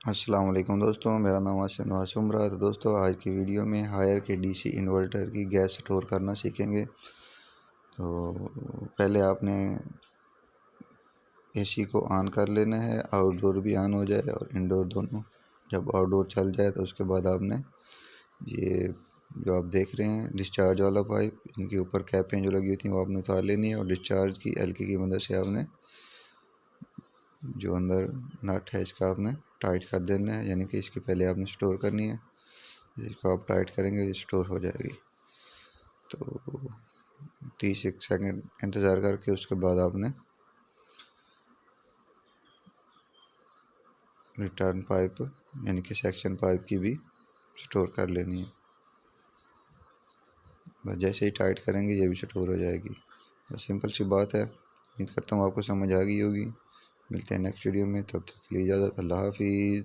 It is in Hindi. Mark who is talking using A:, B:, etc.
A: अस्सलाम वालेकुम दोस्तों, मेरा नाम आसिफ नवाज उमरा है। तो दोस्तों आज की वीडियो में हायर के डीसी इन्वर्टर की गैस स्टोर करना सीखेंगे। तो पहले आपने एसी को ऑन कर लेना है, आउटडोर भी ऑन हो जाए और इंडोर दोनों। जब आउटडोर चल जाए तो उसके बाद आपने ये जो आप देख रहे हैं डिस्चार्ज वाला पाइप, इनके ऊपर कैपें जो लगी होती हैं वो आपने उतार लेनी है और डिस्चार्ज की हल्की की मदद से आपने जो अंदर नट है इसका आपने टाइट कर देना है, यानी कि इसके पहले आपने स्टोर करनी है। इसको आप टाइट करेंगे ये स्टोर हो जाएगी। तो 30 सेकंड इंतज़ार करके उसके बाद आपने रिटर्न पाइप यानी कि सेक्शन पाइप की भी स्टोर कर लेनी है। बस जैसे ही टाइट करेंगे ये भी स्टोर हो जाएगी। बस सिंपल सी बात है। उम्मीद करता हूँ आपको समझ आ गई होगी। मिलते हैं नेक्स्ट वीडियो में, तब तक के लिए इजाज़त। अल्लाह हाफिज़।